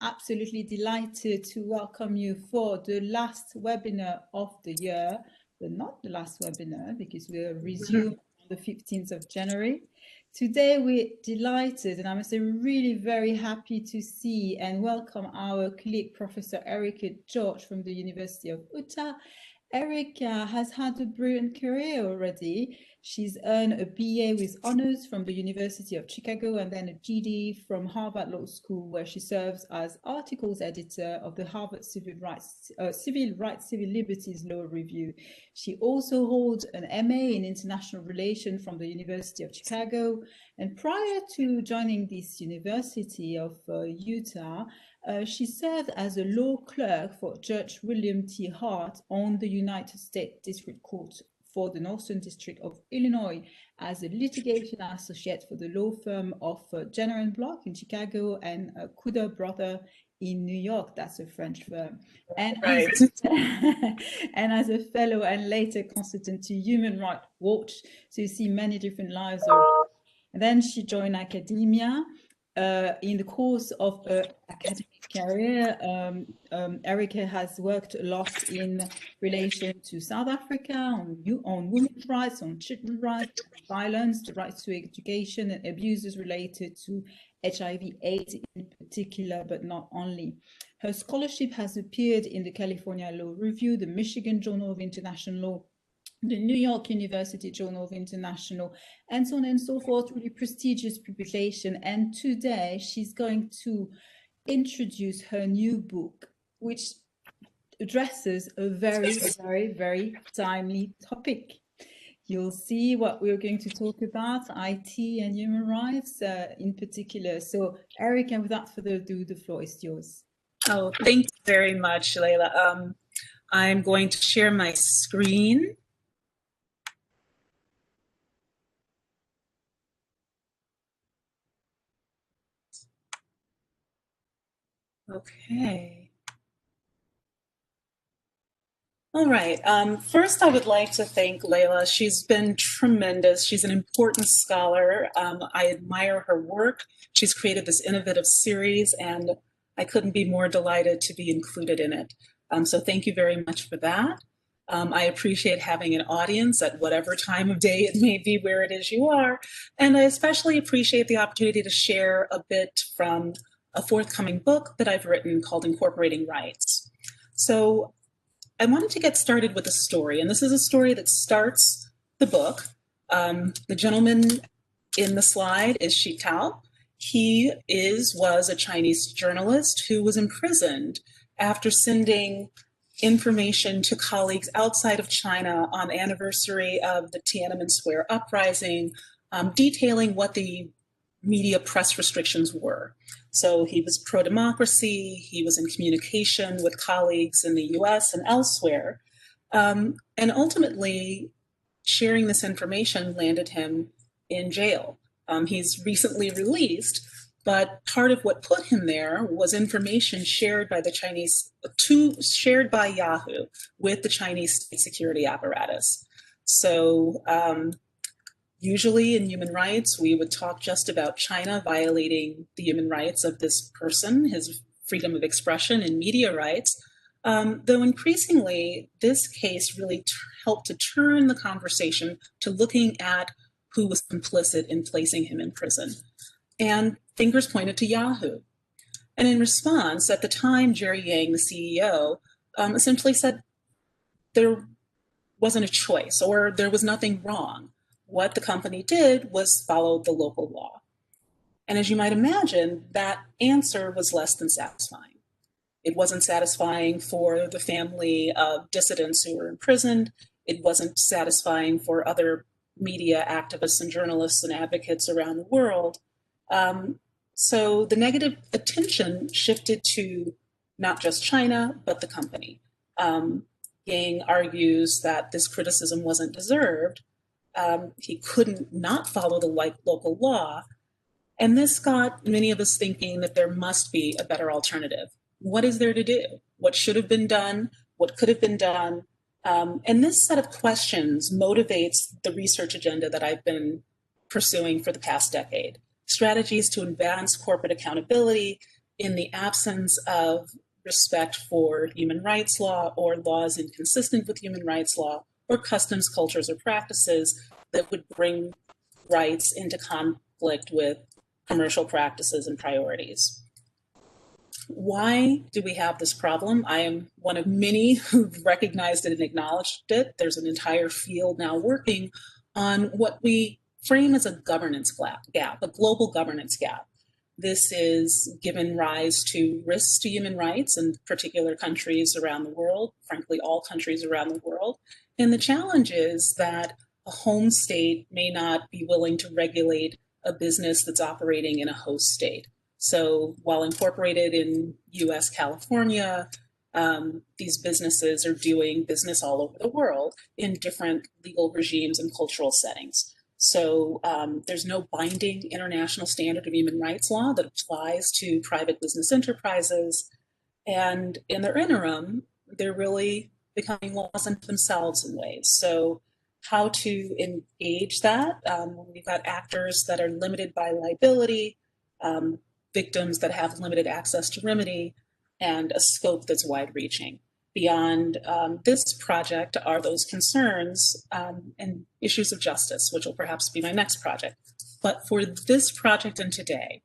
absolutely delighted to welcome you for the last webinar of the year, but not the last webinar because we'll resume on the 15th of January. Today, we're delighted, and I must say really very happy to see and welcome our colleague, Professor Erika George from the University of Utah. Erika has had a brilliant career already. She's earned a BA with honors from the University of Chicago and then a GD from Harvard Law School, where she serves as articles editor of the Harvard Civil Rights, Civil Liberties Law Review. She also holds an MA in International Relations from the University of Chicago. And prior to joining this University of Utah, she served as a law clerk for Judge William T. Hart on the United States District Court for the Northern District of Illinois as a litigation associate for the law firm of Jenner and Block in Chicago and Kuder Brother in New York. That's a French firm. And, right. And as a fellow and later consultant to Human Rights Watch, so you see many different lives. And then she joined academia. In the course of her academic career, Erika has worked a lot in relation to South Africa, on women's rights, on children's rights, violence, the rights to education, and abuses related to HIV/AIDS in particular, but not only. Her scholarship has appeared in the California Law Review, the Michigan Journal of International Law, the New York University Journal of International, and so on and so forth, really prestigious publication. And today she's going to introduce her new book, which addresses a very, very, very timely topic. You'll see what we're going to talk about, IT and human rights in particular. So Erika, without further ado, the floor is yours. Oh, thank you very much, Leila. I'm going to share my screen. Okay. All right. First, I would like to thank Leila. She's been tremendous. She's an important scholar. I admire her work. She's created this innovative series, and I couldn't be more delighted to be included in it. So thank you very much for that. I appreciate having an audience at whatever time of day it may be where it is you are. And I especially appreciate the opportunity to share a bit from a forthcoming book that I've written called Incorporating Rights. So I wanted to get started with a story, and this is a story that starts the book. The gentleman in the slide is Shi Tao. He was a Chinese journalist who was imprisoned after sending information to colleagues outside of China on the anniversary of the Tiananmen Square uprising, detailing what the media press restrictions were. So he was pro-democracy, he was in communication with colleagues in the US and elsewhere, and ultimately sharing this information landed him in jail. He's recently released, but part of what put him there was information shared by the Chinese, shared by Yahoo with the Chinese state security apparatus. So usually in human rights, we would talk just about China violating the human rights of this person, his freedom of expression and media rights, though increasingly this case really helped to turn the conversation to looking at who was complicit in placing him in prison. And fingers pointed to Yahoo. And in response, at the time, Jerry Yang, the CEO, essentially said there wasn't a choice or there was nothing wrong. What the company did was follow the local law. And as you might imagine, that answer was less than satisfying. It wasn't satisfying for the family of dissidents who were imprisoned. It wasn't satisfying for other media activists and journalists and advocates around the world. So the negative attention shifted to not just China, but the company. Yang argues that this criticism wasn't deserved. He couldn't not follow the local law. And this got many of us thinking that there must be a better alternative. What is there to do? What should have been done? What could have been done? And this set of questions motivates the research agenda that I've been pursuing for the past decade. Strategies to advance corporate accountability in the absence of respect for human rights law or laws inconsistent with human rights law or customs, cultures, or practices that would bring rights into conflict with commercial practices and priorities. Why do we have this problem? I am one of many who've recognized it and acknowledged it. There's an entire field now working on what we frame as a governance gap, a global governance gap. This is given rise to risks to human rights in particular countries around the world, frankly, all countries around the world. And the challenge is that a home state may not be willing to regulate a business that's operating in a host state. So while incorporated in US California, these businesses are doing business all over the world in different legal regimes and cultural settings. So there's no binding international standard of human rights law that applies to private business enterprises. And in the interim, they're really becoming laws unto themselves in ways. So how to engage that? We've got actors that are limited by liability, victims that have limited access to remedy, and a scope that's wide-reaching. Beyond this project are those concerns and issues of justice, which will perhaps be my next project. But for this project and today,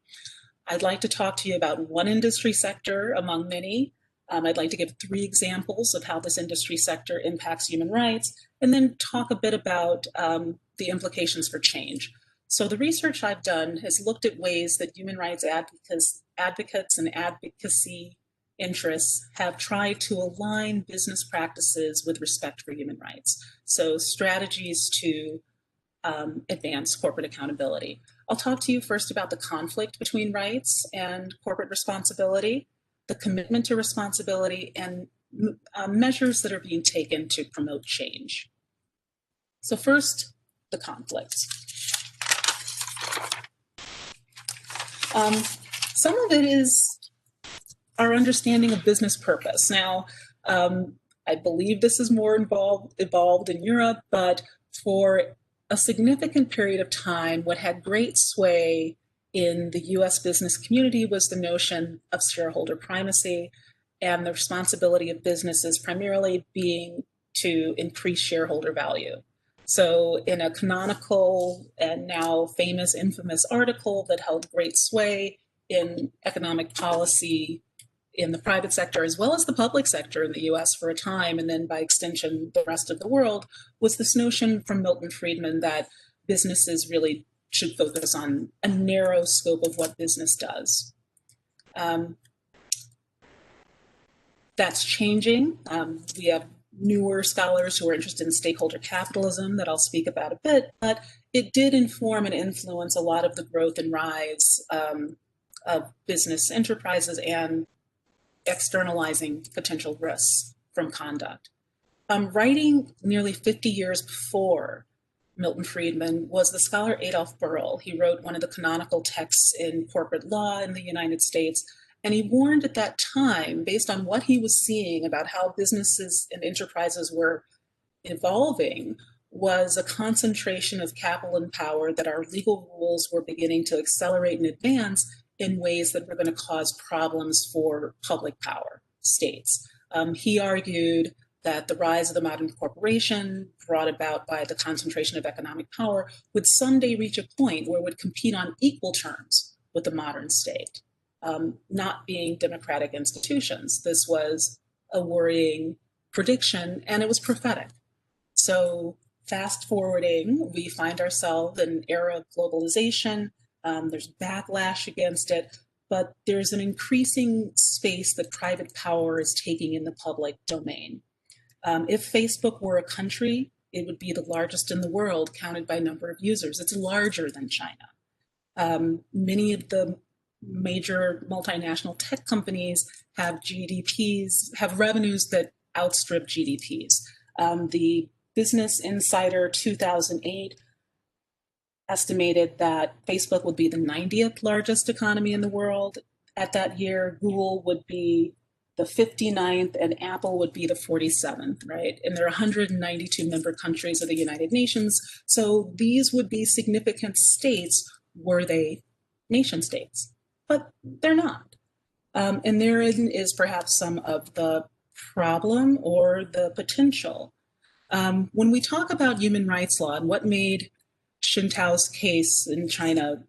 I'd like to talk to you about one industry sector among many. I'd like to give 3 examples of how this industry sector impacts human rights, and then talk a bit about the implications for change. So the research I've done has looked at ways that human rights advocates and advocacy interests have tried to align business practices with respect for human rights. So strategies to advance corporate accountability. I'll talk to you first about the conflict between rights and corporate responsibility, the commitment to responsibility, and measures that are being taken to promote change. So first, the conflict. Some of it is our understanding of business purpose. Now, I believe this is more evolved in Europe, but for a significant period of time, what had great sway in the US business community was the notion of shareholder primacy and the responsibility of businesses primarily being to increase shareholder value. So in a canonical and now famous, infamous article that held great sway in economic policy in the private sector as well as the public sector in the US for a time, and then by extension, the rest of the world, was this notion from Milton Friedman that businesses really should focus on a narrow scope of what business does. That's changing. We have newer scholars who are interested in stakeholder capitalism that I'll speak about a bit, but it did inform and influence a lot of the growth and rise of business enterprises and externalizing potential risks from conduct. Writing nearly 50 years before Milton Friedman was the scholar Adolf Berle. He wrote one of the canonical texts in corporate law in the United States, and he warned at that time, based on what he was seeing about how businesses and enterprises were evolving, was a concentration of capital and power that our legal rules were beginning to accelerate and advance in ways that were going to cause problems for public power, states. He argued that the rise of the modern corporation, brought about by the concentration of economic power, would someday reach a point where it would compete on equal terms with the modern state, not being democratic institutions. This was a worrying prediction, and it was prophetic. So fast forwarding, we find ourselves in an era of globalization. There's backlash against it, but there's an increasing space that private power is taking in the public domain. If Facebook were a country, it would be the largest in the world counted by number of users. It's larger than China. Many of the major multinational tech companies have GDPs, have revenues that outstrip GDPs. The Business Insider 2008 estimated that Facebook would be the 90th largest economy in the world at that year. Google would be the 59th, and Apple would be the 47th, right? And there are 192 member countries of the United Nations. So these would be significant states were they nation states, but they're not. And therein is perhaps some of the problem or the potential. When we talk about human rights law and what made Shi Tao's case in China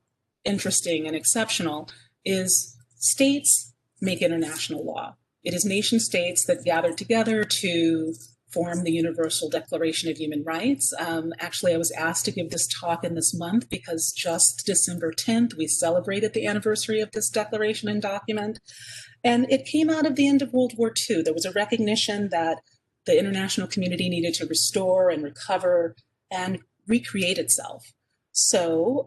interesting and exceptional is states make international law. It is nation states that gather together to form the Universal Declaration of Human Rights. Actually, I was asked to give this talk in this month because just December 10th, we celebrated the anniversary of this declaration and document. And it came out of the end of World War II. There was a recognition that the international community needed to restore and recover and recreate itself. So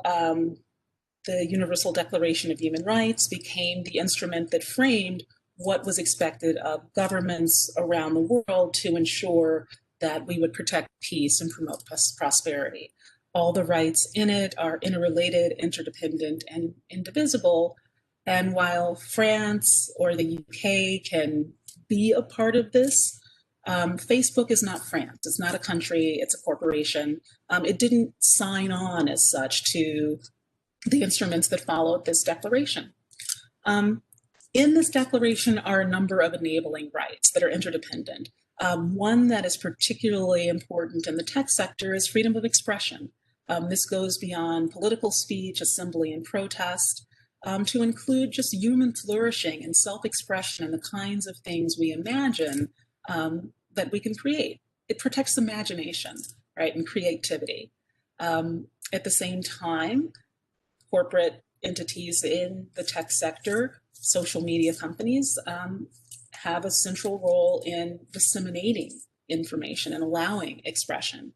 the Universal Declaration of Human Rights became the instrument that framed what was expected of governments around the world to ensure that we would protect peace and promote prosperity. All the rights in it are interrelated, interdependent, and indivisible. And while France or the UK can be a part of this, Facebook is not France. It's not a country, it's a corporation. It didn't sign on as such to the instruments that followed this declaration. In this declaration are a number of enabling rights that are interdependent. One that is particularly important in the tech sector is freedom of expression. This goes beyond political speech, assembly, and protest to include just human flourishing and self-expression and the kinds of things we imagine that we can create. It protects imagination, right, and creativity. At the same time, corporate entities in the tech sector, social media companies, have a central role in disseminating information and allowing expression.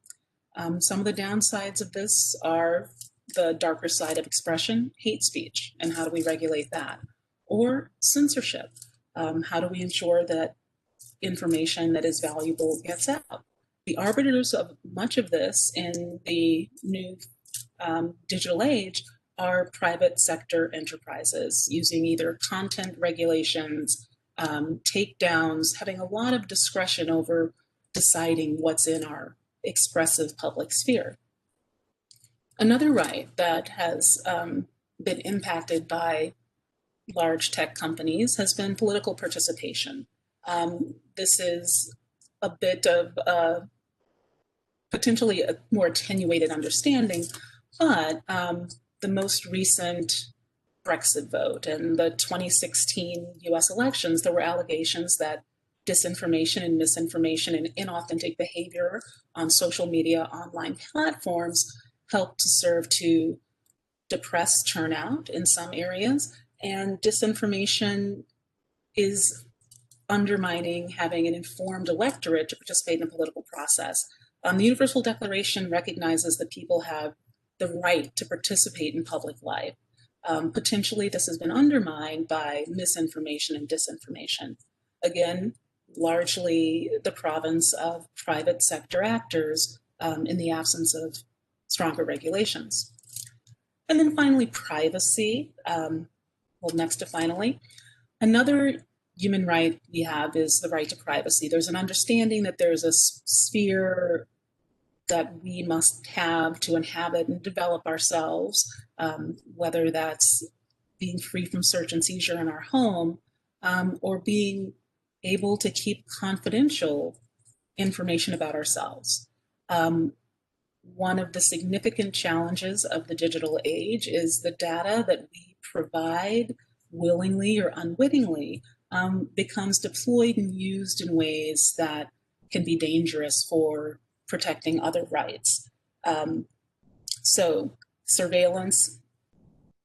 Some of the downsides of this are the darker side of expression, hate speech, and how do we regulate that? Or censorship. How do we ensure that information that is valuable gets out? The arbiters of much of this in the new digital age are private sector enterprises using either content regulations, takedowns, having a lot of discretion over deciding what's in our expressive public sphere. Another right that has been impacted by large tech companies has been political participation. This is a bit of potentially a more attenuated understanding, but the most recent Brexit vote and the 2016 US elections, there were allegations that disinformation and misinformation and inauthentic behavior on social media online platforms helped to serve to depress turnout in some areas, and disinformation is undermining having an informed electorate to participate in the political process. The Universal Declaration recognizes that people have the right to participate in public life. Potentially, this has been undermined by misinformation and disinformation. Again, largely the province of private sector actors in the absence of stronger regulations. And then finally, privacy. Well, next to finally, another human right we have is the right to privacy. There's an understanding that there's a sphere that we must have to inhabit and develop ourselves, whether that's being free from search and seizure in our home or being able to keep confidential information about ourselves. One of the significant challenges of the digital age is the data that we provide willingly or unwittingly becomes deployed and used in ways that can be dangerous for protecting other rights. So surveillance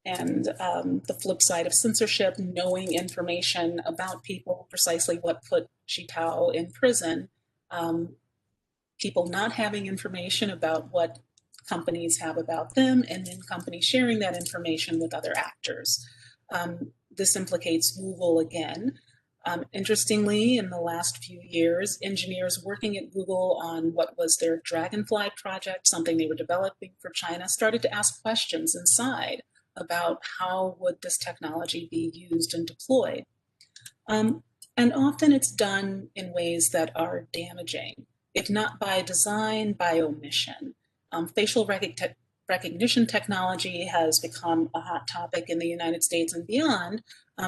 and the flip side of censorship, knowing information about people, precisely what put Shi Tao in prison, people not having information about what companies have about them, and then companies sharing that information with other actors. This implicates Google again. Interestingly, in the last few years, engineers working at Google on what was their Dragonfly project, something they were developing for China, started to ask questions inside about how would this technology be used and deployed. And often it's done in ways that are damaging, if not by design, by omission. Facial recognition technology has become a hot topic in the United States and beyond,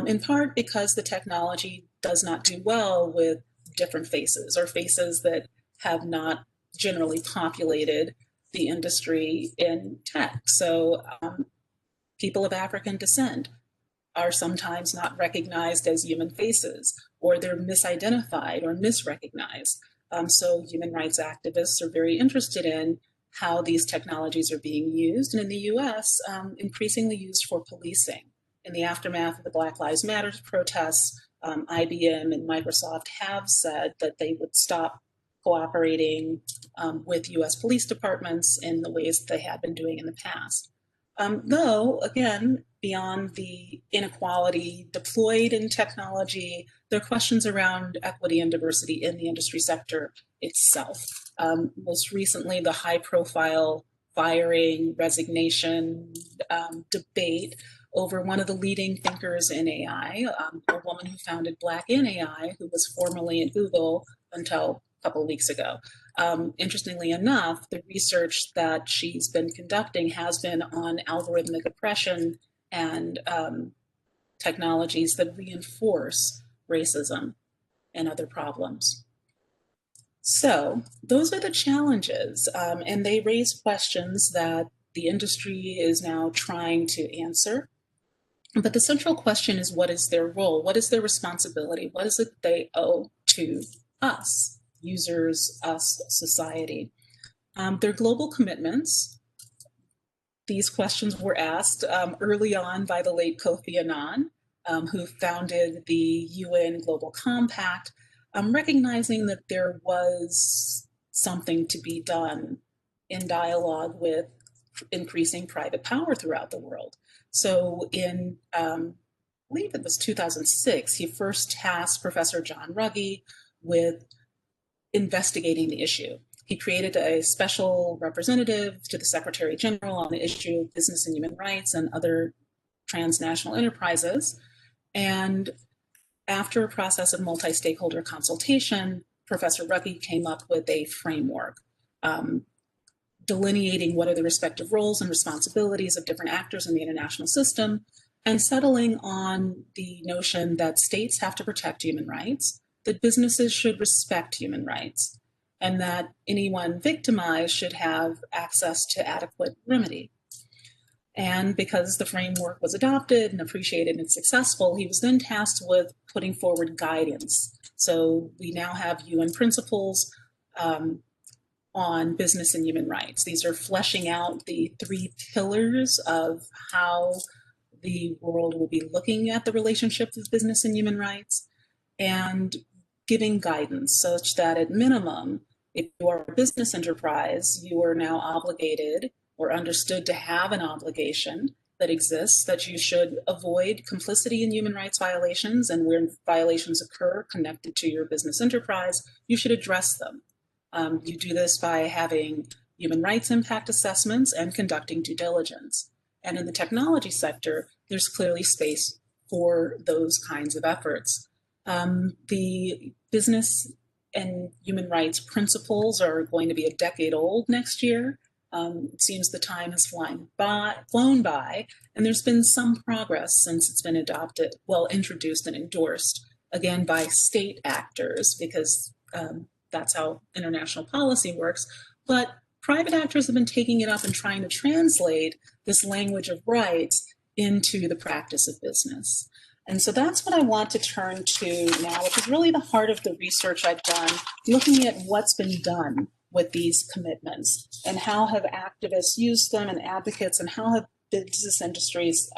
in part because the technology does not do well with different faces or faces that have not generally populated the industry in tech. So people of African descent are sometimes not recognized as human faces, or they're misidentified or misrecognized. So human rights activists are very interested in how these technologies are being used, and in the US, increasingly used for policing. In the aftermath of the Black Lives Matter protests, IBM and Microsoft have said that they would stop cooperating with US police departments in the ways that they had been doing in the past. Though, again, beyond the inequality deployed in technology, there are questions around equity and diversity in the industry sector itself. Most recently, the high-profile firing, resignation debate over one of the leading thinkers in AI, a woman who founded Black in AI, who was formerly at Google until a couple of weeks ago. Interestingly enough, the research that she's been conducting has been on algorithmic oppression and technologies that reinforce racism and other problems. So those are the challenges, and they raise questions that the industry is now trying to answer. But the central question is, what is their role? What is their responsibility? What is it they owe to us, users, us, society? Their global commitments. These questions were asked early on by the late Kofi Annan, who founded the UN Global Compact, recognizing that there was something to be done in dialogue with increasing private power throughout the world. So in, I believe it was 2006, he first tasked Professor John Ruggie with investigating the issue. He created a special representative to the Secretary General on the issue of business and human rights and other transnational enterprises. And after a process of multi-stakeholder consultation, Professor Ruggie came up with a framework delineating what are the respective roles and responsibilities of different actors in the international system, and settling on the notion that states have to protect human rights, that businesses should respect human rights, and that anyone victimized should have access to adequate remedy. And because the framework was adopted and appreciated and successful, he was then tasked with putting forward guidance. So we now have UN principles on business and human rights. These are fleshing out the 3 pillars of how the world will be looking at the relationship with business and human rights, and giving guidance such that at minimum, if you are a business enterprise, you are now obligated or understood to have an obligation that exists, that you should avoid complicity in human rights violations, and where violations occur connected to your business enterprise, you should address them. You do this by having human rights impact assessments and conducting due diligence. And in the technology sector, there's clearly space for those kinds of efforts. The business and human rights principles are going to be a decade old next year. It seems the time has flown by, and there's been some progress since it's been adopted, well, introduced and endorsed, again, by state actors, because that's how international policy works. But private actors have been taking it up and trying to translate this language of rights into the practice of business. And so that's what I want to turn to now, which is really the heart of the research I've done, looking at what's been done with these commitments and how have activists used them and advocates, and how have business industries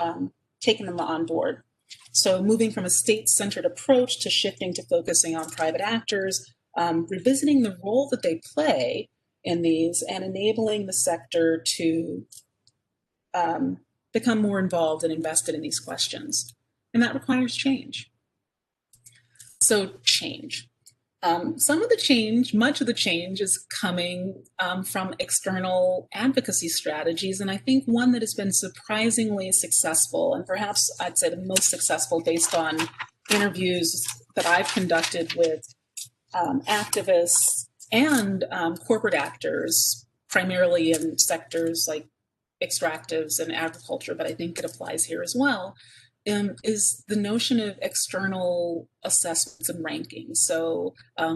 taken them on board. So moving from a state-centered approach to shifting to focusing on private actors, revisiting the role that they play in these, and enabling the sector to become more involved and invested in these questions. And that requires change. So change. Some of the change, much of the change, is coming from external advocacy strategies. And I think one that has been surprisingly successful, and perhaps I'd say the most successful based on interviews that I've conducted with activists and corporate actors, primarily in sectors like extractives and agriculture, but I think it applies here as well, is the notion of external assessments and rankings. So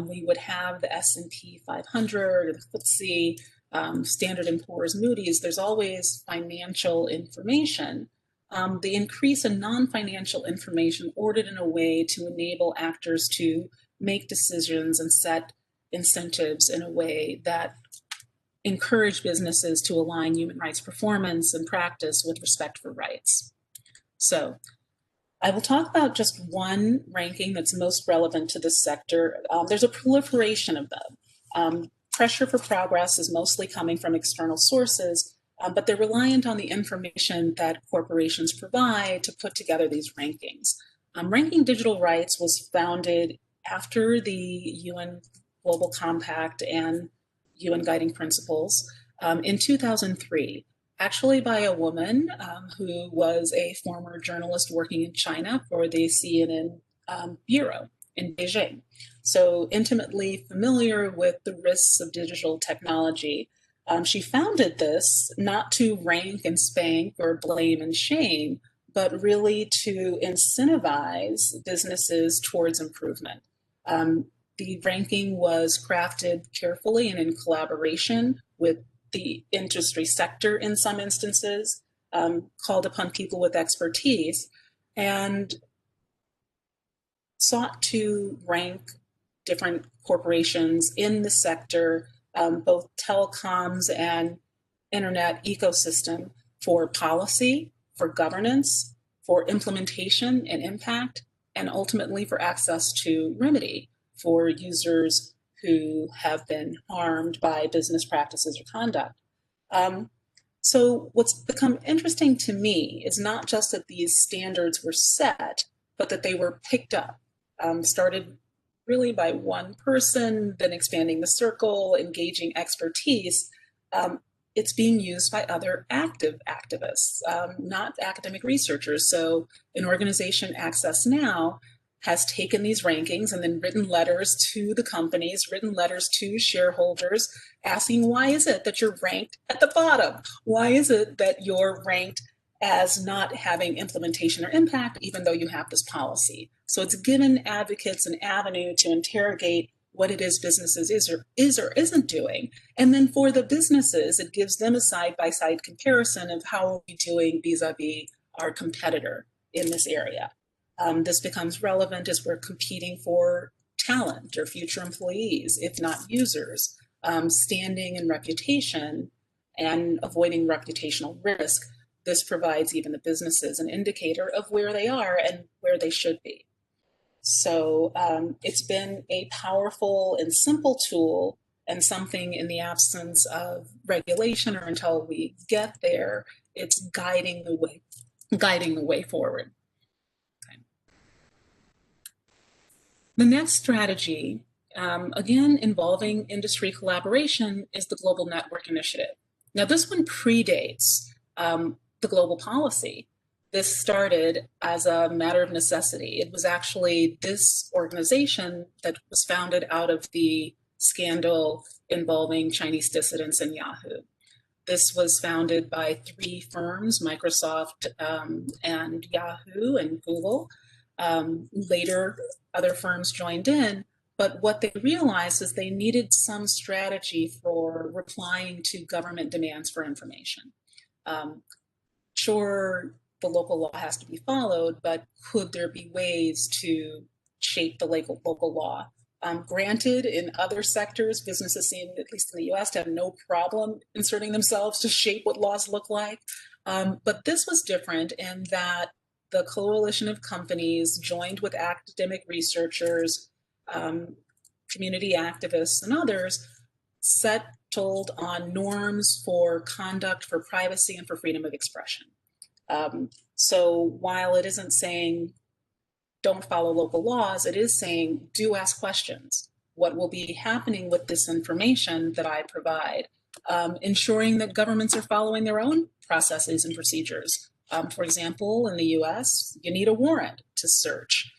we would have the S&P 500 or the FTSE, Standard & Poor's, Moody's. There's always financial information. The increase in non-financial information ordered in a way to enable actors to make decisions and set incentives in a way that encourage businesses to align human rights performance and practice with respect for rights. So I will talk about just one ranking that's most relevant to this sector. There's a proliferation of them. Pressure for progress is mostly coming from external sources, but they're reliant on the information that corporations provide to put together these rankings. Ranking Digital Rights was founded after the UN Global Compact and UN Guiding Principles in 2003, actually by a woman who was a former journalist working in China for the CNN Bureau in Beijing. So intimately familiar with the risks of digital technology. She founded this not to rank and spank or blame and shame, but really to incentivize businesses towards improvement. The ranking was crafted carefully and in collaboration with the industry sector in some instances, called upon people with expertise, and sought to rank different corporations in the sector, both telecoms and internet ecosystem, for policy, for governance, for implementation and impact, and ultimately for access to remedy for users who have been harmed by business practices or conduct. So what's become interesting to me is not just that these standards were set, but that they were picked up, started really by one person, then expanding the circle, engaging expertise. It's being used by other active activists, not academic researchers. So an organization, Access Now, has taken these rankings and then written letters to the companies, written letters to shareholders, asking, why is it that you're ranked at the bottom? Why is it that you're ranked as not having implementation or impact, even though you have this policy? So it's given advocates an avenue to interrogate what it is businesses is or isn't doing. And then for the businesses, it gives them a side-by-side comparison of how are we doing vis-a-vis our competitor in this area. This becomes relevant as we're competing for talent or future employees, if not users, standing and reputation and avoiding reputational risk. This provides even the businesses an indicator of where they are and where they should be. So it's been a powerful and simple tool, and something in the absence of regulation or until we get there, it's guiding the way forward. Okay. The next strategy, again involving industry collaboration, is the Global Network Initiative. Now this one predates the global policy. This started as a matter of necessity. It was actually this organization that was founded out of the scandal involving Chinese dissidents in Yahoo. This was founded by three firms, Microsoft and Yahoo and Google. Later, other firms joined in, but what they realized is they needed some strategy for replying to government demands for information. Sure, the local law has to be followed, but could there be ways to shape the local law? Granted, in other sectors, businesses seem, at least in the US, to have no problem inserting themselves to shape what laws look like. But this was different in that the coalition of companies joined with academic researchers, community activists, and others settled on norms for conduct, for privacy, and for freedom of expression. So while it isn't saying don't follow local laws, it is saying do ask questions. What will be happening with this information that I provide? Ensuring that governments are following their own processes and procedures. For example, in the US, you need a warrant to search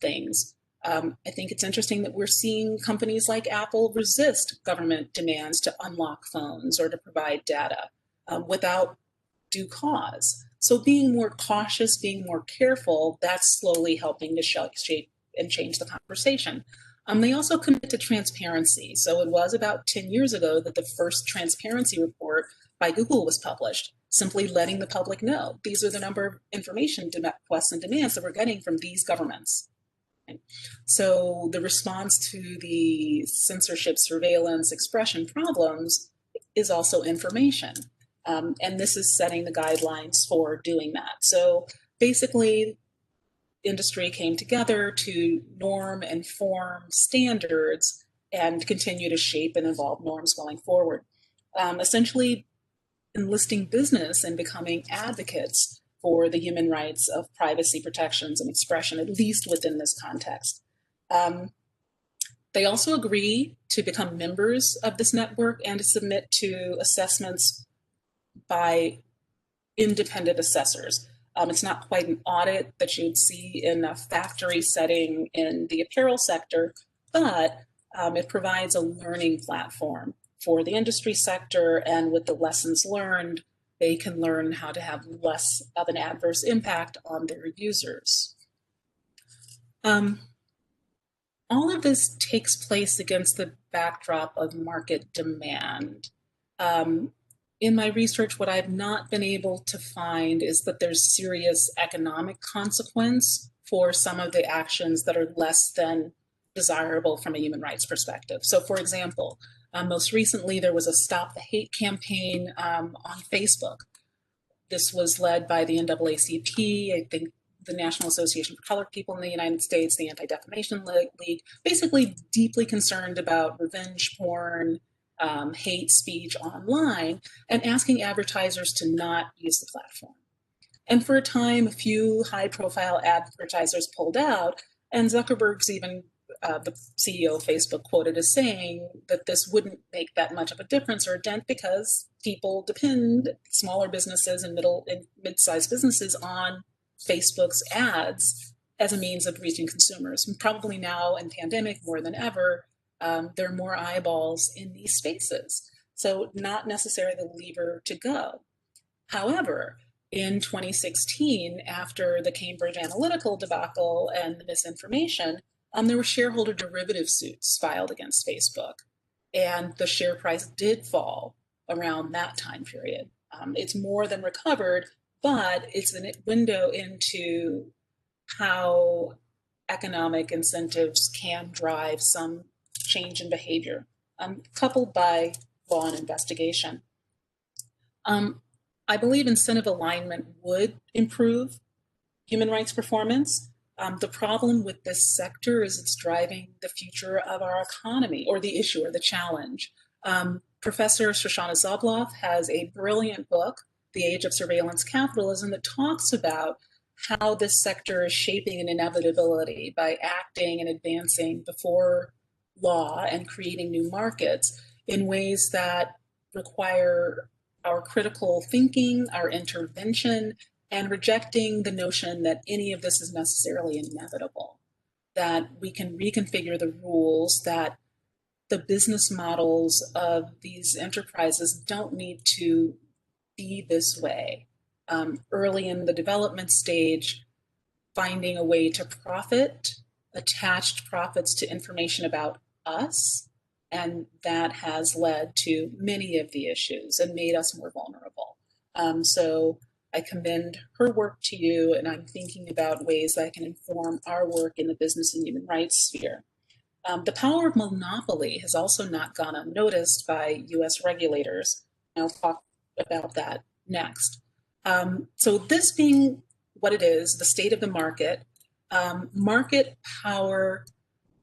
things. I think it's interesting that we're seeing companies like Apple resist government demands to unlock phones or to provide data without due cause. So being more cautious, being more careful, that's slowly helping to shape and change the conversation. They also commit to transparency. So it was about 10 years ago that the first transparency report by Google was published, simply letting the public know these are the number of information requests and demands that we're getting from these governments. So the response to the censorship, surveillance, expression problems is also information. And this is setting the guidelines for doing that. So basically, industry came together to norm and form standards and continue to shape and evolve norms going forward. Essentially enlisting business and becoming advocates for the human rights of privacy protections and expression, at least within this context. They also agree to become members of this network and to submit to assessments by independent assessors. It's not quite an audit that you'd see in a factory setting in the apparel sector, but it provides a learning platform for the industry sector, and with the lessons learned, they can learn how to have less of an adverse impact on their users. All of this takes place against the backdrop of market demand. In my research, what I've not been able to find is that there's serious economic consequence for some of the actions that are less than desirable from a human rights perspective. So for example, most recently, there was a Stop the Hate campaign on Facebook. This was led by the NAACP, I think the National Association for Colored People in the United States, the Anti-Defamation League, basically deeply concerned about revenge porn, hate speech online, and asking advertisers to not use the platform. And for a time, a few high-profile advertisers pulled out, and Zuckerberg's even the CEO of Facebook quoted as saying that this wouldn't make that much of a difference or a dent because people depend, smaller businesses and mid-sized businesses, on Facebook's ads as a means of reaching consumers. And probably now in pandemic more than ever, there are more eyeballs in these spaces. So not necessarily the lever to go. However, in 2016, after the Cambridge Analytica debacle and the misinformation, there were shareholder derivative suits filed against Facebook, and the share price did fall around that time period. It's more than recovered, but it's a window into how economic incentives can drive some change in behavior, coupled by law and investigation. I believe incentive alignment would improve human rights performance. The problem with this sector is it's driving the future of our economy, or the issue or the challenge. Professor Shoshana Zuboff has a brilliant book, The Age of Surveillance Capitalism, that talks about how this sector is shaping an inevitability by acting and advancing before law and creating new markets in ways that require our critical thinking, our intervention, and rejecting the notion that any of this is necessarily inevitable, that we can reconfigure the rules, that the business models of these enterprises don't need to be this way. Early in the development stage, finding a way to profit, attached profits to information about us, and that has led to many of the issues and made us more vulnerable. So I commend her work to you, and I'm thinking about ways that can inform our work in the business and human rights sphere. The power of monopoly has also not gone unnoticed by US regulators. I'll talk about that next. So this being what it is, the state of the market, market power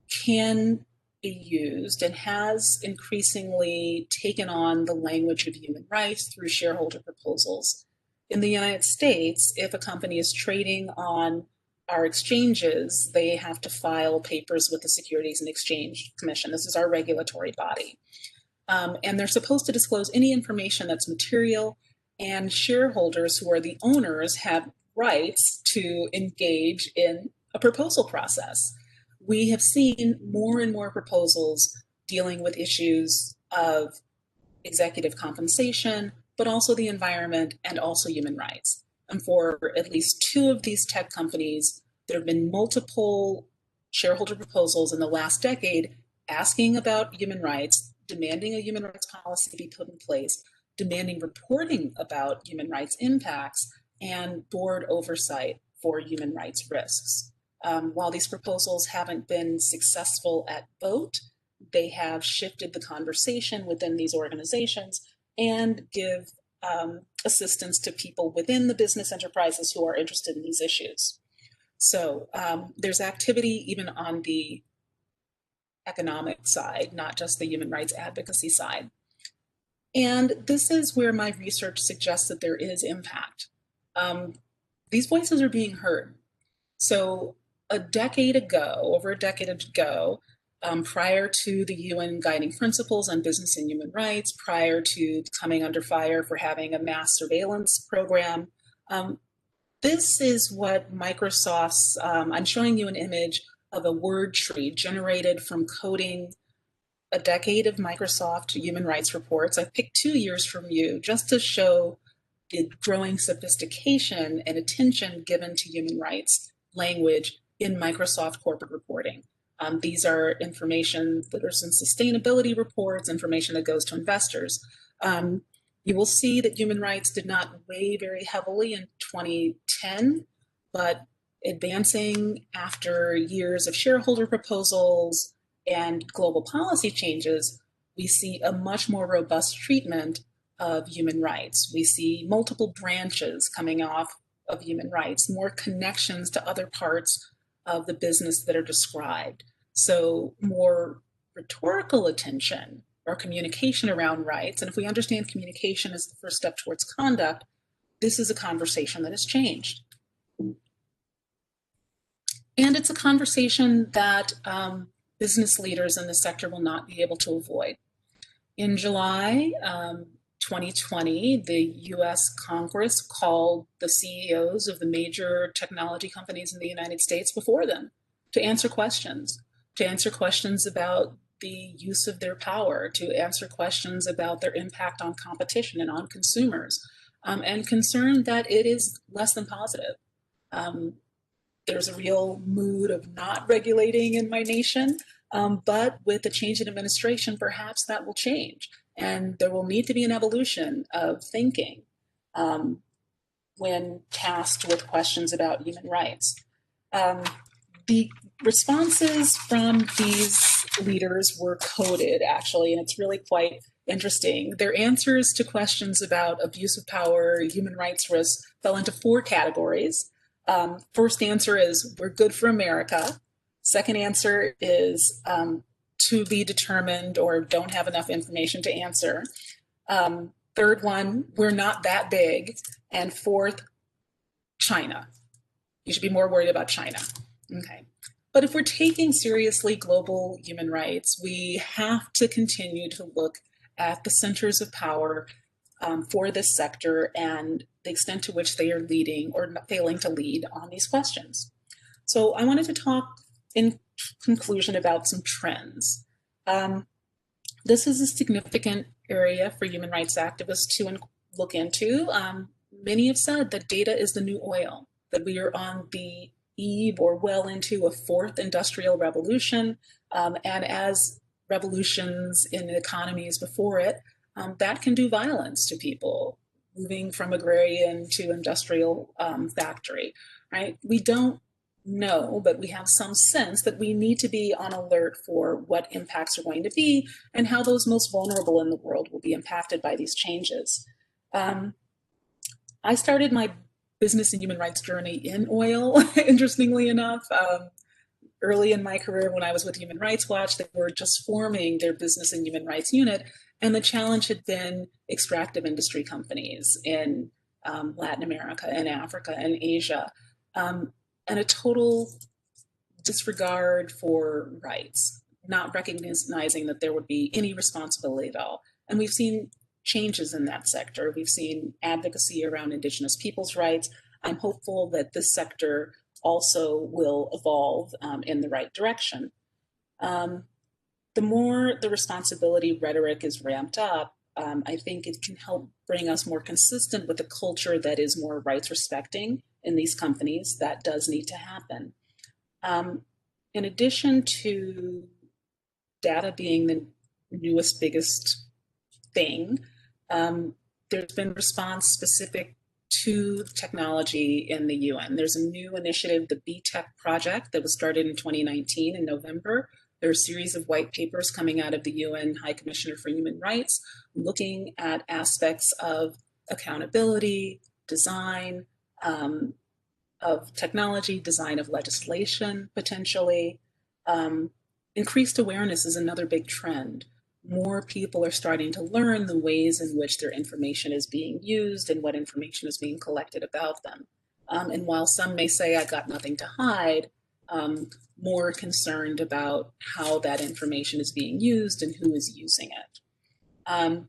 can be used and has increasingly taken on the language of human rights through shareholder proposals. In the United States, if a company is trading on our exchanges, they have to file papers with the Securities and Exchange Commission. This is our regulatory body. And they're supposed to disclose any information that's material, and shareholders who are the owners have rights to engage in a proposal process. We have seen more and more proposals dealing with issues of executive compensation, but also the environment and also human rights. And for at least two of these tech companies, there have been multiple shareholder proposals in the last decade asking about human rights, demanding a human rights policy to be put in place, demanding reporting about human rights impacts, and board oversight for human rights risks. While these proposals haven't been successful at vote, they have shifted the conversation within these organizations and give assistance to people within the business enterprises who are interested in these issues. So there's activity even on the economic side, not just the human rights advocacy side. And this is where my research suggests that there is impact. These voices are being heard. So over a decade ago, prior to the UN guiding principles on business and human rights, prior to coming under fire for having a mass surveillance program, this is what Microsoft's, I'm showing you an image of a word tree generated from coding a decade of Microsoft human rights reports. I picked 2 years from you just to show the growing sophistication and attention given to human rights language in Microsoft corporate reporting. These are information that are in sustainability reports, information that goes to investors. You will see that human rights did not weigh very heavily in 2010, but advancing after years of shareholder proposals and global policy changes, we see a much more robust treatment of human rights. We see multiple branches coming off of human rights, more connections to other parts of the business that are described. So more rhetorical attention or communication around rights. And if we understand communication as the first step towards conduct, this is a conversation that has changed. And it's a conversation that business leaders in the sector will not be able to avoid. In July 2020, the US Congress called the CEOs of the major technology companies in the United States before them to answer questions about the use of their power, to answer questions about their impact on competition and on consumers, and concern that it is less than positive. There's a real mood of not regulating in my nation, but with the change in administration, perhaps that will change. And there will need to be an evolution of thinking when tasked with questions about human rights. The responses from these leaders were coded, actually, and it's really quite interesting. Their answers to questions about abuse of power, human rights risks, fell into 4 categories. First answer is, we're good for America. Second answer is to be determined or don't have enough information to answer. Third one, we're not that big. And fourth, China. You should be more worried about China. Okay. But if we're taking seriously global human rights, we have to continue to look at the centers of power for this sector and the extent to which they are leading or failing to lead on these questions. So I wanted to talk in conclusion about some trends. This is a significant area for human rights activists to look into. Many have said that data is the new oil, that we are on the eve or well into a 4th industrial revolution. And as revolutions in economies before it, that can do violence to people, moving from agrarian to industrial factory, right? We don't know, but we have some sense that we need to be on alert for what impacts are going to be and how those most vulnerable in the world will be impacted by these changes. I started my business and human rights journey in oil, interestingly enough. Early in my career, when I was with Human Rights Watch, they were just forming their business and human rights unit. And the challenge had been extractive industry companies in Latin America and Africa and Asia, and a total disregard for rights, not recognizing that there would be any responsibility at all. And we've seen changes in that sector. We've seen advocacy around Indigenous peoples' rights. I'm hopeful that this sector also will evolve in the right direction. The more the responsibility rhetoric is ramped up, I think it can help bring us more consistent with a culture that is more rights respecting in these companies. That does need to happen. In addition to data being the newest, biggest thing, there's been response specific to technology in the UN. There's a new initiative, the BTech project, that was started in 2019 in November. There are a series of white papers coming out of the UN High Commissioner for Human Rights, looking at aspects of accountability, design of technology, design of legislation, potentially. Increased awareness is another big trend. More people are starting to learn the ways in which their information is being used and what information is being collected about them. And while some may say, I got nothing to hide, more concerned about how that information is being used and who is using it.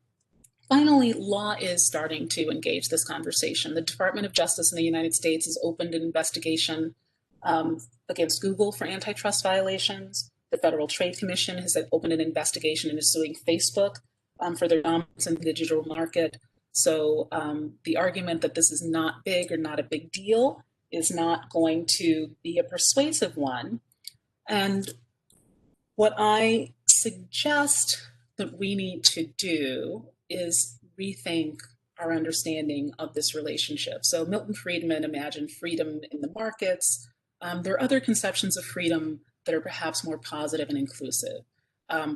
Finally, law is starting to engage this conversation. The Department of Justice in the United States has opened an investigation against Google for antitrust violations. The Federal Trade Commission has opened an investigation and is suing Facebook for their dominance in the digital market. So the argument that this is not big or not a big deal is not going to be a persuasive one. And what I suggest that we need to do is rethink our understanding of this relationship. So Milton Friedman imagined freedom in the markets. There are other conceptions of freedom that are perhaps more positive and inclusive.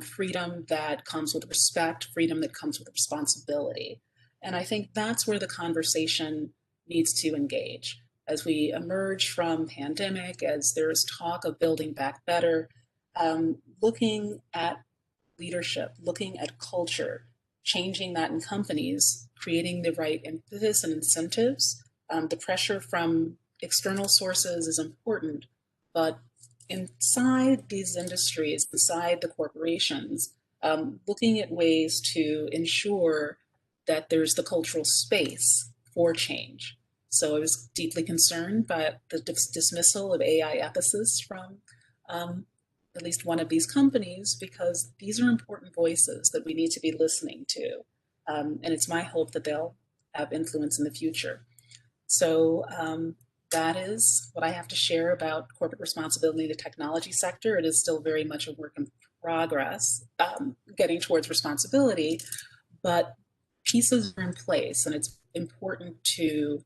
Freedom that comes with respect, freedom that comes with responsibility. And I think that's where the conversation needs to engage. As we emerge from pandemic, as there's talk of building back better, looking at leadership, looking at culture, changing that in companies, creating the right impetus and incentives. The pressure from external sources is important, but inside these industries, inside the corporations, looking at ways to ensure that there's the cultural space for change. So I was deeply concerned by the dismissal of AI ethicists from at least one of these companies, because these are important voices that we need to be listening to. And it's my hope that they'll have influence in the future. So that is what I have to share about corporate responsibility in the technology sector. It is still very much a work in progress, getting towards responsibility, but pieces are in place, and it's important to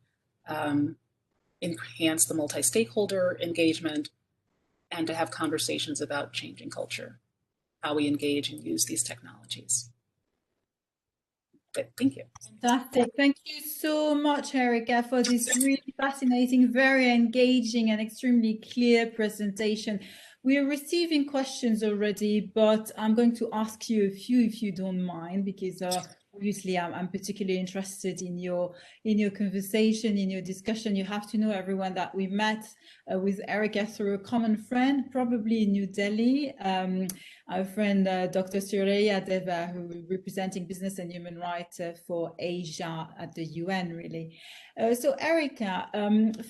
enhance the multi-stakeholder engagement and to have conversations about changing culture, how we engage and use these technologies. But thank you. Fantastic. Thank you so much, Erika, for this really fascinating, very engaging and extremely clear presentation. We are receiving questions already, but I'm going to ask you a few if you don't mind, because obviously I'm particularly interested in your conversation, in your discussion. You have to know, everyone, that we met with Erika through a common friend, probably in New Delhi, our friend Dr. Surya Deva, who is representing business and human rights for Asia at the UN, really. So Erika,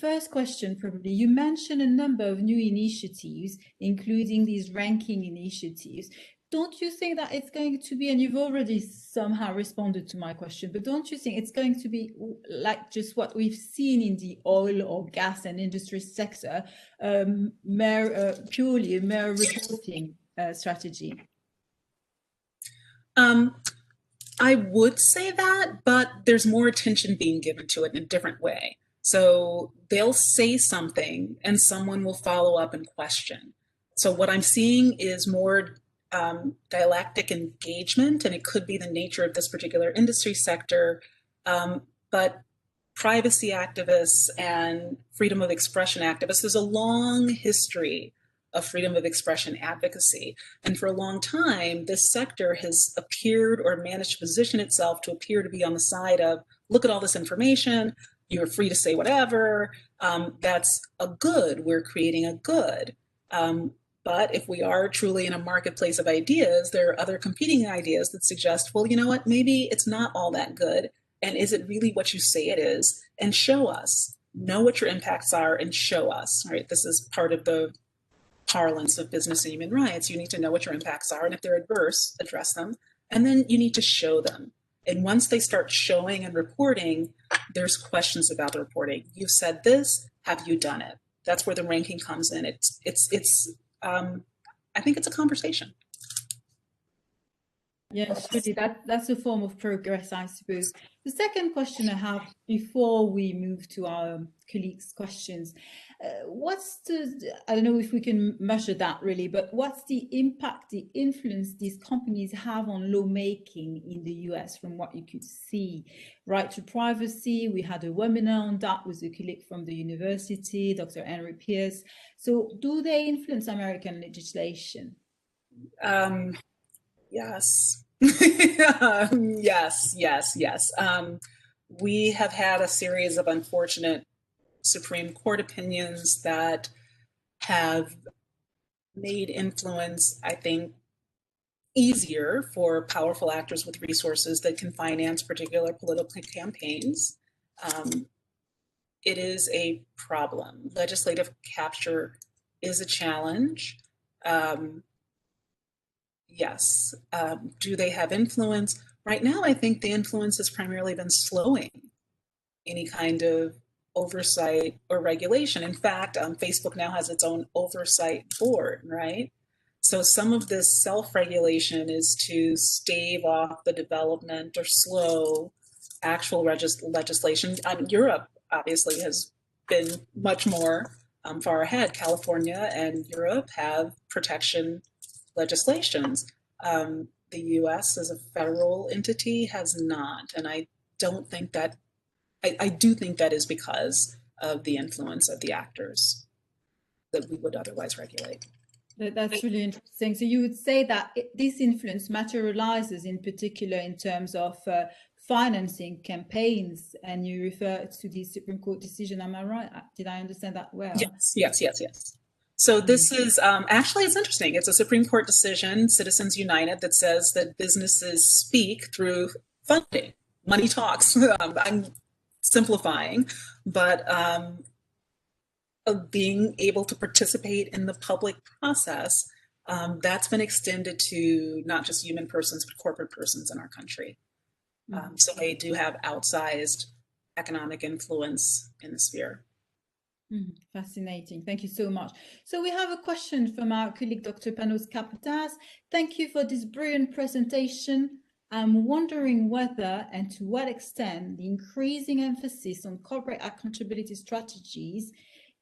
first question probably, you mentioned a number of new initiatives, including these ranking initiatives. Don't you think that it's going to be, and you've already somehow responded to my question, but don't you think it's going to be like just what we've seen in the oil or gas and industry sector, purely a mere reporting strategy? I would say that, but there's more attention being given to it in a different way. So they'll say something and someone will follow up and question. So what I'm seeing is more dialectic engagement, and it could be the nature of this particular industry sector, but privacy activists and freedom of expression activists, there's a long history of freedom of expression advocacy. And for a long time, this sector has appeared or managed to position itself to appear to be on the side of, look at all this information, you're free to say whatever, that's a good, we're creating a good. But if we are truly in a marketplace of ideas, there are other competing ideas that suggest, well, you know what, maybe it's not all that good. And is it really what you say it is? And show us, know what your impacts are and show us, right? This is part of the parlance of business and human rights. You need to know what your impacts are. And if they're adverse, address them. And then you need to show them. And once they start showing and reporting, there's questions about the reporting. You've said this, have you done it? That's where the ranking comes in. I think it's a conversation. Yes, really, that's a form of progress, I suppose. The second question I have before we move to our colleagues' questions, I don't know if we can measure that really, but what's the impact, the influence these companies have on lawmaking in the US from what you could see? Right to privacy, we had a webinar on that with a colleague from the university, Dr. Henry Pierce. So do they influence American legislation? Yes. Yes. We have had a series of unfortunate Supreme Court opinions that have made influence, I think, easier for powerful actors with resources that can finance particular political campaigns. It is a problem. Legislative capture is a challenge. Yes. Do they have influence? Right now, I think the influence has primarily been slowing any kind of oversight or regulation. In fact, Facebook now has its own oversight board, right? So some of this self-regulation is to stave off the development or slow actual legislation. Europe obviously has been much more far ahead. California and Europe have protection legislations. The US as a federal entity has not. And I don't think that, I do think that is because of the influence of the actors that we would otherwise regulate. That's really interesting. So you would say that this influence materializes in particular in terms of financing campaigns, and you refer to the Supreme Court decision. Am I right? Did I understand that well? Yes. So this is actually, it's interesting. It's a Supreme Court decision, Citizens United, that says that businesses speak through funding. Money talks. I'm simplifying, but of being able to participate in the public process, that's been extended to not just human persons, but corporate persons in our country. So they do have outsized economic influence in the sphere. Fascinating. Thank you so much. So we have a question from our colleague, Dr. Panos Kapatas. Thank you for this brilliant presentation. I'm wondering whether and to what extent the increasing emphasis on corporate accountability strategies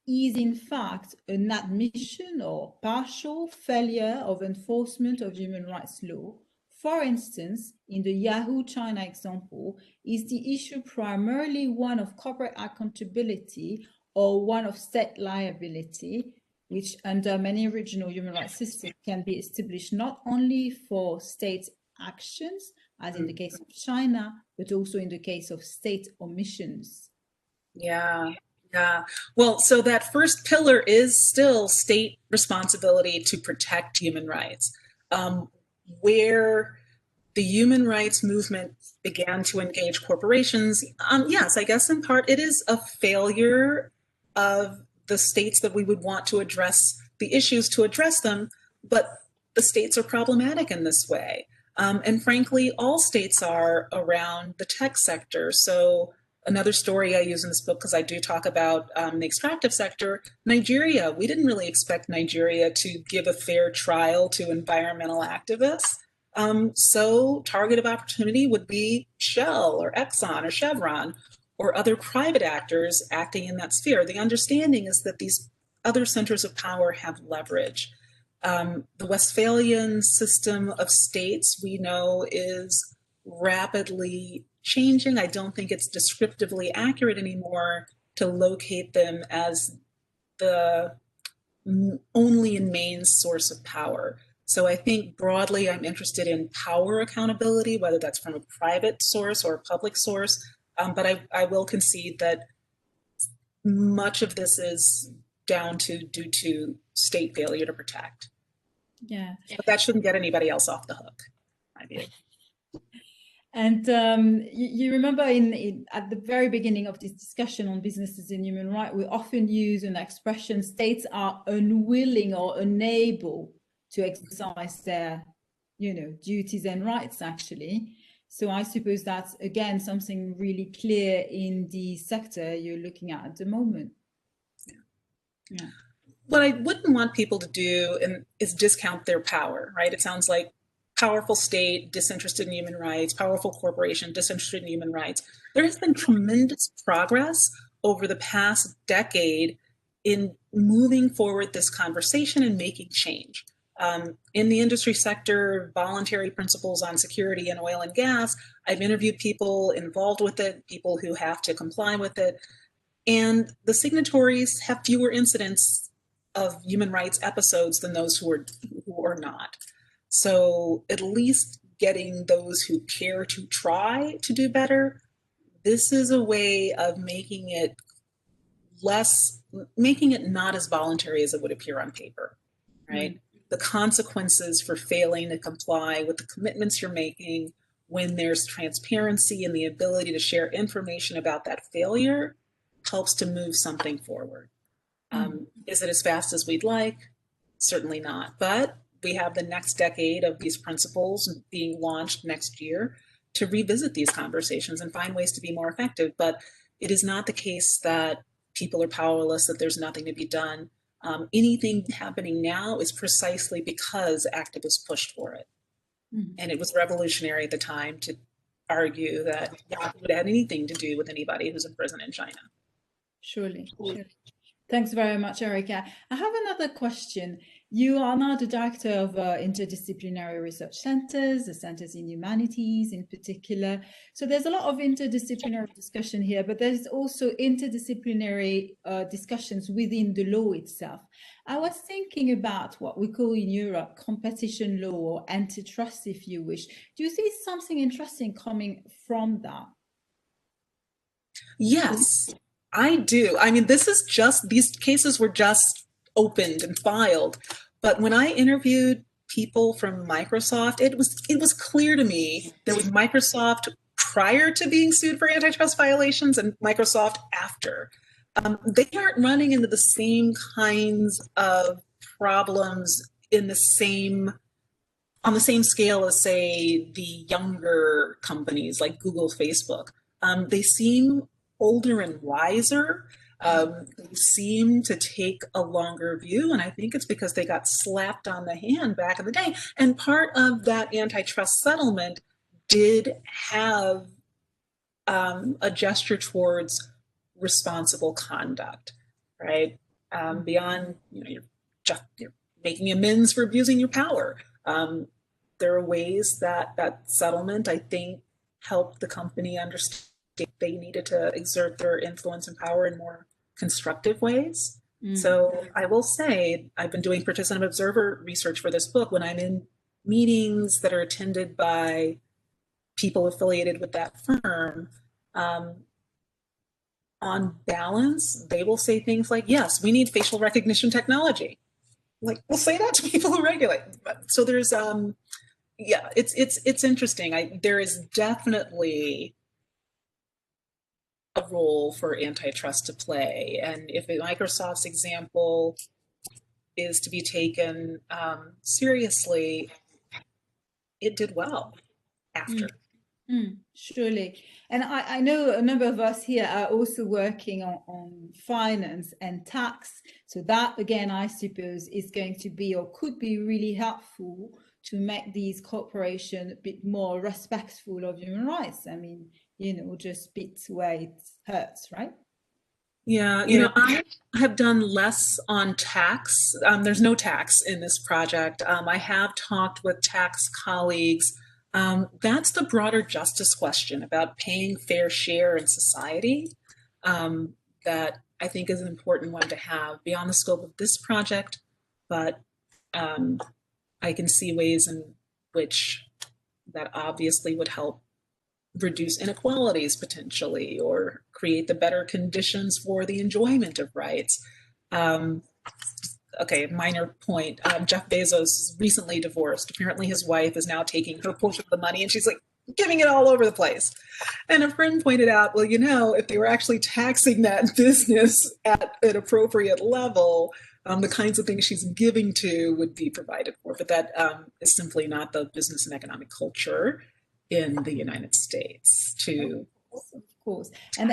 is in fact an admission or partial failure of enforcement of human rights law. For instance, in the Yahoo China example, is the issue primarily one of corporate accountability or one of state liability, which under many regional human rights systems can be established not only for state actions, as in the case of China, but also in the case of state omissions? Yeah. Well, so that first pillar is still state responsibility to protect human rights. Where the human rights movement began to engage corporations, yes, I guess in part it is a failure of the states that we would want to address the issues to address them, but the states are problematic in this way. And frankly, all states are around the tech sector. So another story I use in this book, because I do talk about the extractive sector, Nigeria. We didn't really expect Nigeria to give a fair trial to environmental activists. So target of opportunity would be Shell or Exxon or Chevron or other private actors acting in that sphere. The understanding is that these other centers of power have leverage. The Westphalian system of states we know is rapidly changing. I don't think it's descriptively accurate anymore to locate them as the only and main source of power. So I think broadly, I'm interested in power accountability, whether that's from a private source or a public source. But I will concede that much of this is due to state failure to protect. Yeah. But that shouldn't get anybody else off the hook, I mean. And you remember at the very beginning of this discussion on businesses and human rights, we often use an expression, states are unwilling or unable to exercise their, duties and rights, actually. So I suppose that's, again, something really clear in the sector you're looking at the moment. Yeah. What I wouldn't want people to do is discount their power, right? It sounds like powerful state, disinterested in human rights, powerful corporation, disinterested in human rights. There has been tremendous progress over the past decade in moving forward this conversation and making change. In the industry sector, voluntary principles on security in oil and gas, I've interviewed people involved with it, people who have to comply with it, and the signatories have fewer incidents of human rights episodes than those who are not. So at least getting those who care to try to do better, this is a way of making it not as voluntary as it would appear on paper, right? The consequences for failing to comply with the commitments you're making, when there's transparency and the ability to share information about that failure, helps to move something forward. Is it as fast as we'd like? Certainly not. But we have the next decade of these principles being launched next year to revisit these conversations and find ways to be more effective. But it is not the case that people are powerless, that there's nothing to be done. Anything happening now is precisely because activists pushed for it. And it was revolutionary at the time to argue that it would have anything to do with anybody who's in prison in China. Surely. Thanks very much, Erika. I have another question. You are now the director of interdisciplinary research centers, the centers in humanities in particular. So there's a lot of interdisciplinary discussion here, but there's also interdisciplinary discussions within the law itself. I was thinking about what we call in Europe competition law or antitrust, if you wish. Do you see something interesting coming from that? Yes, I do. I mean, these cases were just opened and filed. But when I interviewed people from Microsoft, it was clear to me there was Microsoft prior to being sued for antitrust violations and Microsoft after. They aren't running into the same kinds of problems on the same scale as, say, the younger companies like Google, Facebook. They seem older and wiser. They seem to take a longer view, and I think it's because they got slapped on the hand back in the day. And part of that antitrust settlement did have a gesture towards responsible conduct, right? Beyond, you're making amends for abusing your power. There are ways that settlement, I think, helped the company understand they needed to exert their influence and power in more constructive ways. So I will say, I've been doing participant observer research for this book. When I'm in meetings that are attended by people affiliated with that firm, on balance, they will say things like, yes, we need facial recognition technology. Like, we'll say that to people who regulate. So there's, it's interesting. There is definitely a role for antitrust to play. And if Microsoft's example is to be taken seriously, it did well after. Surely. And I know a number of us here are also working on finance and tax. So that, again, I suppose is going to be or could be really helpful to make these corporations a bit more respectful of human rights. I mean, just bits where it hurts, right? Yeah, I have done less on tax. There's no tax in this project. I have talked with tax colleagues. That's the broader justice question about paying fair share in society that I think is an important one to have beyond the scope of this project. But I can see ways in which that obviously would help reduce inequalities potentially, or create the better conditions for the enjoyment of rights. Okay, minor point. Jeff Bezos is recently divorced. Apparently his wife is now taking her portion of the money and she's like giving it all over the place. And a friend pointed out, well, if they were actually taxing that business at an appropriate level, the kinds of things she's giving to would be provided for. But that is simply not the business and economic culture in the United States to. Of course. And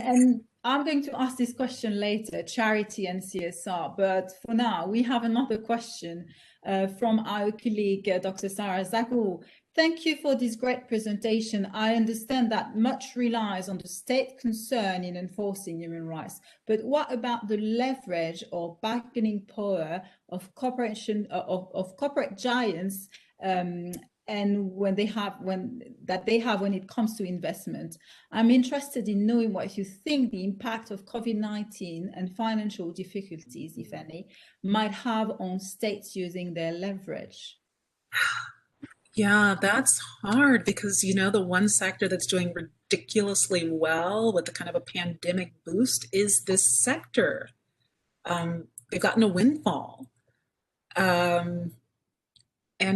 I'm going to ask this question later, charity and CSR. But for now, we have another question from our colleague, Dr. Sarah Zaghloul. Thank you for this great presentation. I understand that much relies on the state concern in enforcing human rights. But what about the leverage or bargaining power of corporate giants and when they have when it comes to investment? I'm interested in knowing what you think the impact of COVID-19 and financial difficulties, if any, might have on states using their leverage. Yeah, that's hard because, you know, the one sector that's doing ridiculously well with the kind of a pandemic boost is this sector. They've gotten a windfall. And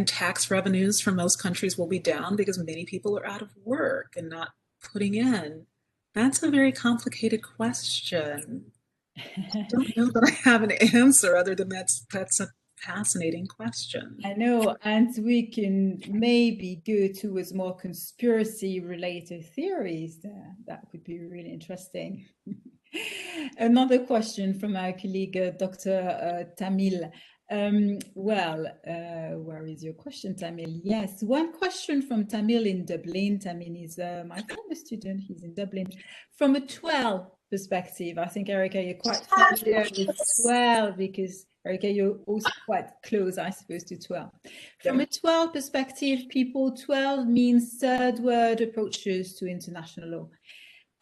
tax revenues from most countries will be down because many people are out of work and not putting in. That's a very complicated question. I don't know that I have an answer other than that's a fascinating question. I know, and we can maybe go towards more conspiracy-related theories there. That could be really interesting. Another question from our colleague, Dr. Tamil. Where is your question, Tamil? Yes, one question from Tamil in Dublin. Tamil is my former student. He's in Dublin. From a 12 perspective, I think, Erika, you're quite familiar with 12 because, Erika, you're also quite close, I suppose, to 12. From a 12 perspective, people, 12 means third world approaches to international law.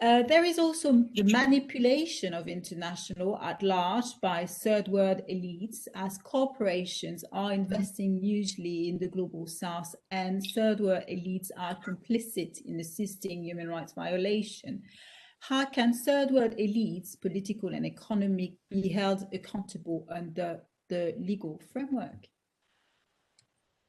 There is also the manipulation of international law at large by third world elites, as corporations are investing usually in the global south, and third world elites are complicit in assisting human rights violation. How can third world elites, political and economic, be held accountable under the legal framework?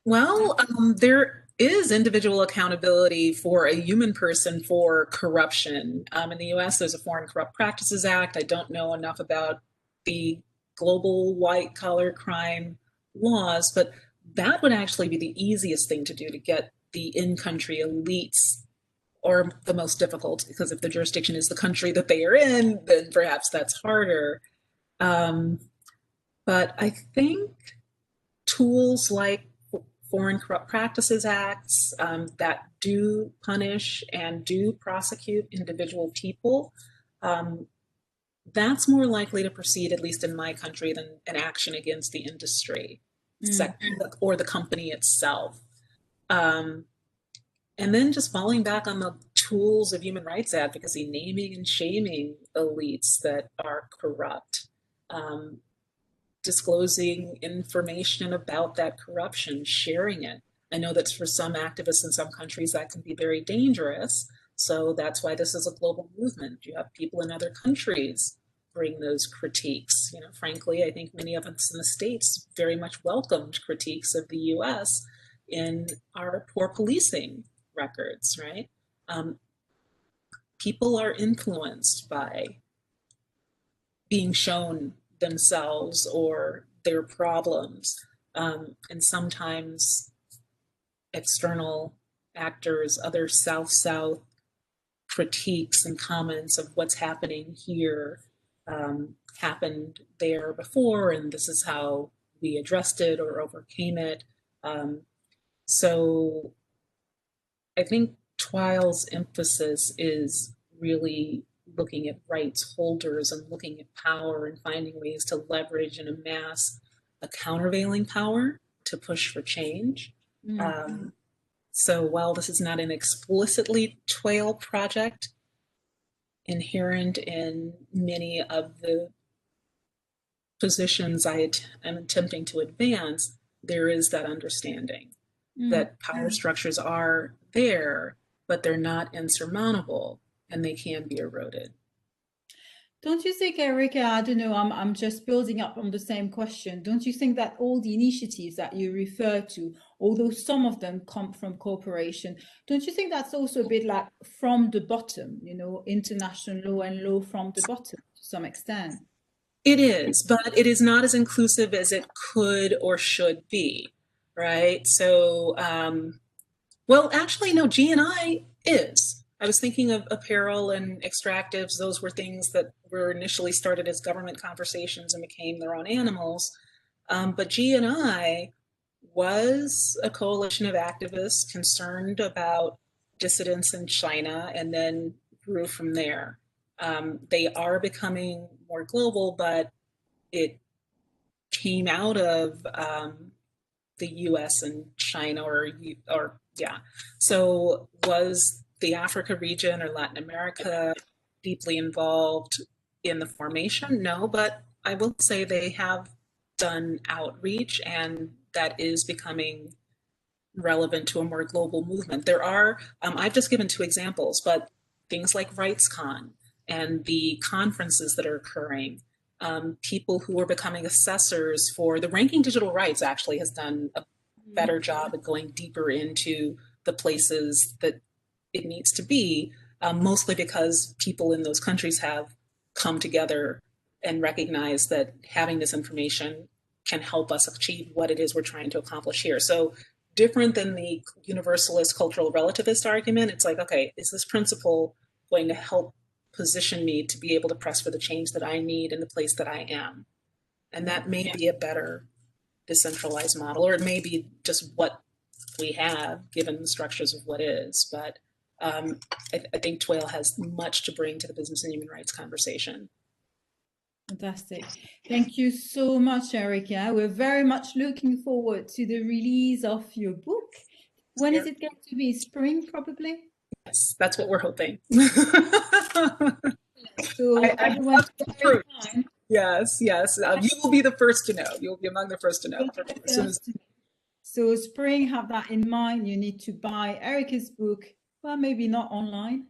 Well, there is individual accountability for a human person for corruption. In the US, there's a Foreign Corrupt Practices Act. I don't know enough about the global white collar crime laws, but that would actually be the easiest thing to do to get the in-country elites, or the most difficult, because if the jurisdiction is the country that they are in, then perhaps that's harder. But I think tools like Foreign Corrupt Practices Acts that do punish and do prosecute individual people, that's more likely to proceed, at least in my country, than an action against the industry sector or the company itself. And then just falling back on the tools of human rights advocacy, naming and shaming elites that are corrupt, disclosing information about that corruption, sharing it. I know that for some activists in some countries that can be very dangerous. So that's why this is a global movement. You have people in other countries bring those critiques. You know, frankly, I think many of us in the States very much welcomed critiques of the US in our poor policing records, right? People are influenced by being shown themselves or their problems. And sometimes external actors, other South-South critiques and comments of what's happening here happened there before, and this is how we addressed it or overcame it. So I think TWILE's emphasis is really looking at rights holders and looking at power and finding ways to leverage and amass a countervailing power to push for change. So while this is not an explicitly TWILE project, inherent in many of the positions I am attempting to advance, there is that understanding that power structures are there, but they're not insurmountable and they can be eroded. Don't you think, Erika, I don't know, I'm just building up on the same question. Don't you think that all the initiatives that you refer to, although some of them come from corporation, don't you think that's also a bit like from the bottom, you know, international law and law from the bottom to some extent? It is, but it is not as inclusive as it could or should be, right? So, Well, actually, no, G&I is. I was thinking of apparel and extractives. Those were things that were initially started as government conversations and became their own animals. But G&I was a coalition of activists concerned about dissidents in China and then grew from there. They are becoming more global, but it came out of the US and China, or yeah. So was the Africa region or Latin America deeply involved in the formation? No, but I will say they have done outreach, and that is becoming relevant to a more global movement. There are, I've just given two examples, but things like RightsCon and the conferences that are occurring, people who are becoming assessors for the Ranking Digital Rights actually has done a better job at going deeper into the places that it needs to be, mostly because people in those countries have come together and recognize that having this information can help us achieve what it is we're trying to accomplish here. So different than the universalist cultural relativist argument, it's like, okay, is this principle going to help position me to be able to press for the change that I need in the place that I am? And that may be a better decentralized model, or it may be just what we have given the structures of what is. But I think TWAIL has much to bring to the business and human rights conversation. Fantastic. Thank you so much, Erika. We're very much looking forward to the release of your book. When is it going to be? Spring, probably? Yes, that's what we're hoping. So everyone, yes. You will be the first to know. You'll be among the first to know. So spring, have that in mind. You need to buy Erika's book. Well, maybe not online.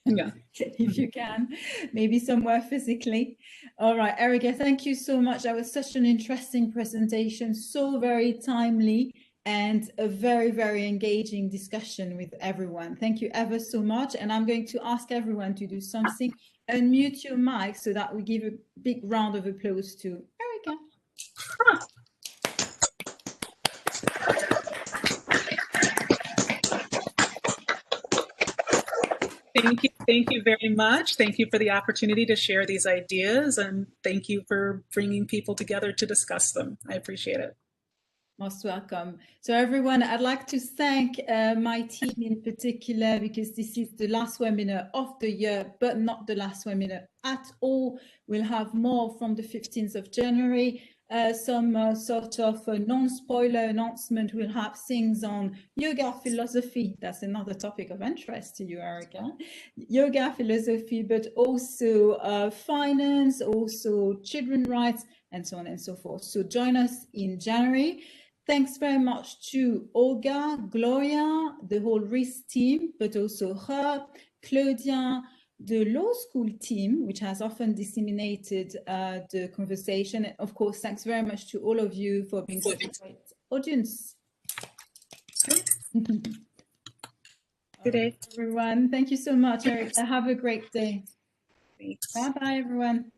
Yeah. If you can, maybe somewhere physically. All right, Erika, thank you so much. That was such an interesting presentation, so very timely, and a very, very engaging discussion with everyone. Thank you ever so much. And I'm going to ask everyone to do something. Unmute your mic so that we give a big round of applause to Erika. Thank you very much. Thank you for the opportunity to share these ideas, and thank you for bringing people together to discuss them. I appreciate it. Most welcome. So everyone, I'd like to thank my team in particular, because this is the last webinar of the year, but not the last webinar at all. We'll have more from the 15th of January. Some sort of non-spoiler announcement. We'll have things on yoga philosophy. That's another topic of interest to you, Erika. Yoga philosophy, but also finance, also children's rights, and so on and so forth. So join us in January. Thanks very much to Olga, Gloria, the whole RIS team, but also her, Claudia, the law school team, which has often disseminated the conversation. And of course, thanks very much to all of you for being such a great audience. Good day, everyone. Thank you so much, Erika. Have a great day. Bye-bye, everyone.